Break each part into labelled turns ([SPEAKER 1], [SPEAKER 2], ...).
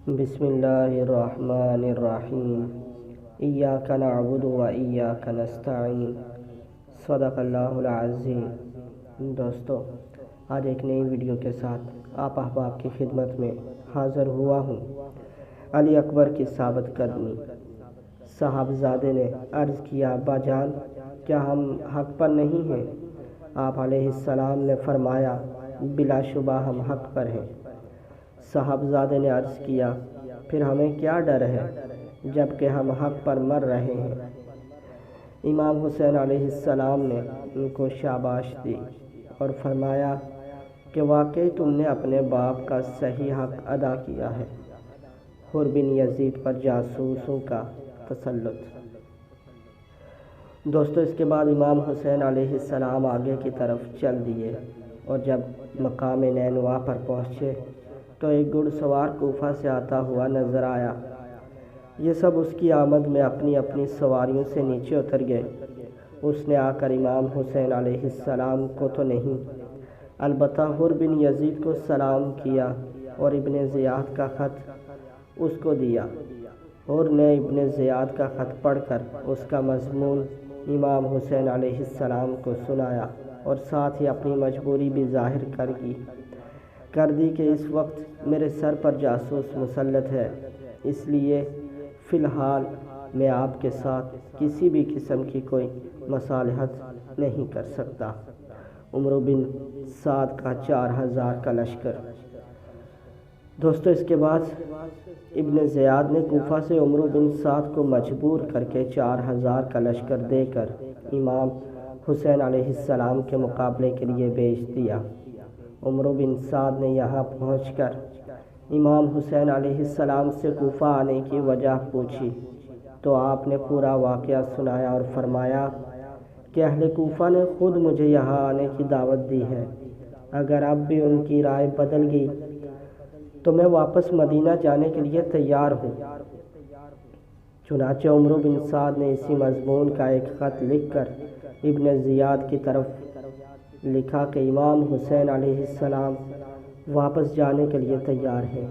[SPEAKER 1] بسم اللہ الرحمن الرحیم ایاک نعبد و ایاک نستعین صدق اللہ العظیم۔ دوستو، آج ایک نئی ویڈیو کے ساتھ آپ احباب کی خدمت میں حاضر ہوا ہوں۔ علی اکبر کی ثابت قدمی۔ صاحبزادے نے عرض کیا، ابا جان، کیا ہم حق پر نہیں ہیں؟ آپ علیہ السلام نے فرمایا، بلا شبہ ہم حق پر ہیں۔ صاحبزادے نے عرض کیا، پھر ہمیں کیا ڈر ہے جبکہ ہم حق پر مر رہے ہیں؟ امام حسین علیہ السلام نے ان کو شاباش دی اور فرمایا کہ واقعی تم نے اپنے باپ کا صحیح حق ادا کیا ہے۔ حر بن یزید پر جاسوسوں کا تسلط۔ دوستو، اس کے بعد امام حسین علیہ السلام آگے کی طرف چل دیے اور جب مقام نینوا پر پہنچے تو ایک گھڑ سوار کوفہ سے آتا ہوا نظر آیا۔ یہ سب اس کی آمد میں اپنی اپنی سواریوں سے نیچے اتر گئے۔ اس نے آ کر امام حسین علیہ السلام کو تو نہیں، البتہ حر بن یزید کو سلام کیا اور ابن زیاد کا خط اس کو دیا۔ حر نے ابن زیاد کا خط پڑھ کر اس کا مضمون امام حسین علیہ السلام کو سنایا اور ساتھ ہی اپنی مجبوری بھی ظاہر کر دی کہ اس وقت میرے سر پر جاسوس مسلط ہے، اس لیے فی الحال میں آپ کے ساتھ کسی بھی قسم کی کوئی مصالحت نہیں کر سکتا۔ عمرو بن سعد کا 4000 کا لشکر۔ دوستو، اس کے بعد ابن زیاد نے کوفہ سے عمرو بن سعد کو مجبور کر کے 4000 کا لشکر دے کر امام حسین علیہ السلام کے مقابلے کے لیے بھیج دیا۔ عمرو بن سعد نے یہاں پہنچ کر امام حسین علیہ السلام سے کوفہ آنے کی وجہ پوچھی تو آپ نے پورا واقعہ سنایا اور فرمایا کہ اہل کوفہ نے خود مجھے یہاں آنے کی دعوت دی ہے، اگر اب بھی ان کی رائے بدل گئی تو میں واپس مدینہ جانے کے لیے تیار ہوں۔ چنانچہ عمرو بن سعد نے اسی مضمون کا ایک خط لکھ کر ابن زیاد کی طرف لکھا کہ امام حسین علیہ السلام واپس جانے کے لیے تیار ہیں۔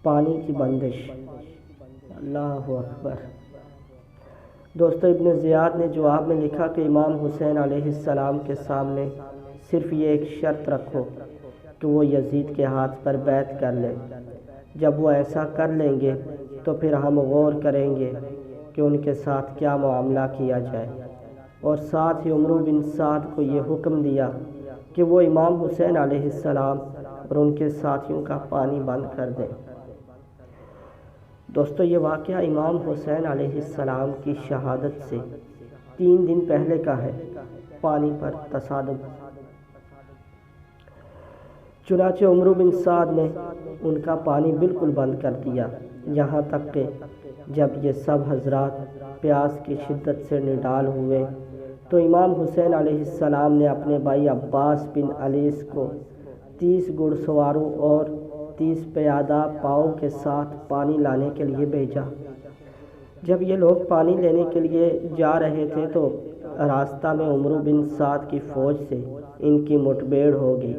[SPEAKER 1] پانی کی بندش۔ اللہ اکبر۔ دوستو، ابن زیاد نے جواب میں لکھا کہ امام حسین علیہ السلام کے سامنے صرف یہ ایک شرط رکھو کہ وہ یزید کے ہاتھ پر بیعت کر لیں۔ جب وہ ایسا کر لیں گے تو پھر ہم غور کریں گے کہ ان کے ساتھ کیا معاملہ کیا جائے، اور ساتھ ہی عمرو بن سعد کو یہ حکم دیا کہ وہ امام حسین علیہ السلام اور ان کے ساتھیوں کا پانی بند کر دیں۔ دوستو، یہ واقعہ امام حسین علیہ السلام کی شہادت سے 3 دن پہلے کا ہے۔ پانی پر تصادم۔ چنانچہ عمرو بن سعد نے ان کا پانی بالکل بند کر دیا، یہاں تک کہ جب یہ سب حضرات پیاس کی شدت سے نڈال ہوئے تو امام حسین علیہ السلام نے اپنے بھائی عباس بن علیس کو 30 گھڑ سواروں اور 30 پیادہ پاؤں کے ساتھ پانی لانے کے لیے بھیجا۔ جب یہ لوگ پانی لینے کے لیے جا رہے تھے تو راستہ میں عمرو بن سعد کی فوج سے ان کی مٹبھیڑ ہو گئی،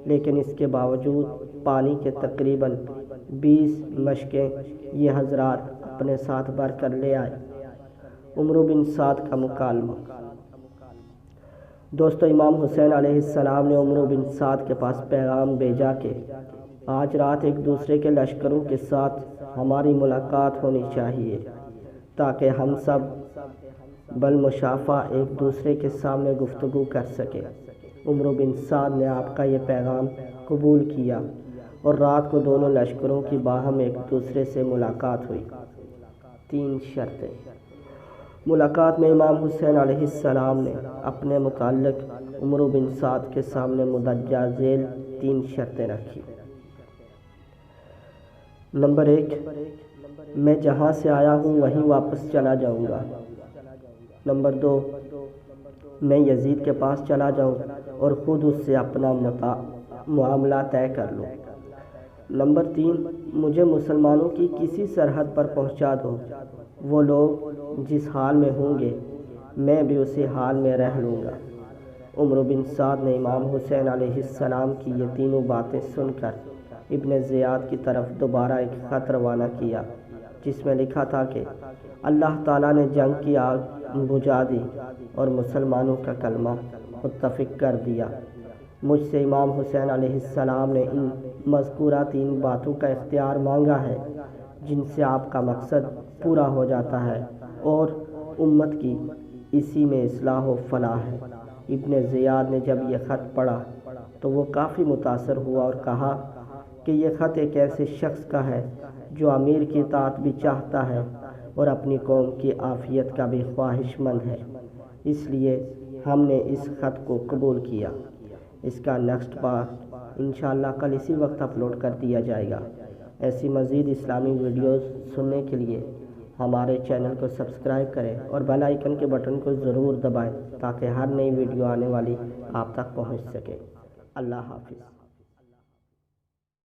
[SPEAKER 1] لیکن اس کے باوجود پانی کے تقریباً 20 مشکیں یہ حضرات اپنے ساتھ بھر کر لے آئے۔ عمرو بن سعد کا مکالمہ۔ دوستو، امام حسین علیہ السلام نے عمرو بن سعد کے پاس پیغام بھیجا کہ آج رات ایک دوسرے کے لشکروں کے ساتھ ہماری ملاقات ہونی چاہیے تاکہ ہم سب بالمشافہ ایک دوسرے کے سامنے گفتگو کر سکیں۔ عمرو بن سعد نے آپ کا یہ پیغام قبول کیا اور رات کو دونوں لشکروں کی باہم ایک دوسرے سے ملاقات ہوئی۔ 3 شرطیں۔ ملاقات میں امام حسین علیہ السلام نے اپنے متعلق عمرو بن سعد کے سامنے مندرجہ ذیل 3 شرطیں رکھی۔ نمبر 1، میں جہاں سے آیا ہوں وہیں واپس چلا جاؤں گا۔ نمبر 2، میں یزید کے پاس چلا جاؤں اور خود اس سے اپنا معاملہ طے کر لوں۔ نمبر 3، مجھے مسلمانوں کی کسی سرحد پر پہنچا دو، وہ لوگ جس حال میں ہوں گے میں بھی اسی حال میں رہ لوں گا۔ عمرو بن سعد نے امام حسین علیہ السلام کی یہ تینوں باتیں سن کر ابن زیاد کی طرف دوبارہ ایک خط روانہ کیا جس میں لکھا تھا کہ اللہ تعالیٰ نے جنگ کی آگ بجھا دی اور مسلمانوں کا کلمہ متفق کر دیا۔ مجھ سے امام حسین علیہ السلام نے ان مذکورہ 3 باتوں کا اختیار مانگا ہے جن سے آپ کا مقصد پورا ہو جاتا ہے اور امت کی اسی میں اصلاح و فلاح ہے۔ ابن زیاد نے جب یہ خط پڑھا تو وہ کافی متاثر ہوا اور کہا کہ یہ خط ایک ایسے شخص کا ہے جو امیر کی اطاعت بھی چاہتا ہے اور اپنی قوم کی عافیت کا بھی خواہش مند ہے، اس لیے ہم نے اس خط کو قبول کیا۔ اس کا نیکسٹ پارٹ انشاءاللہ کل اسی وقت اپلوڈ کر دیا جائے گا۔ ایسی مزید اسلامی ویڈیوز سننے کے لیے ہمارے چینل کو سبسکرائب کریں اور بیل آئیکن کے بٹن کو ضرور دبائیں تاکہ ہر نئی ویڈیو آنے والی آپ تک پہنچ سکے۔ اللہ حافظ۔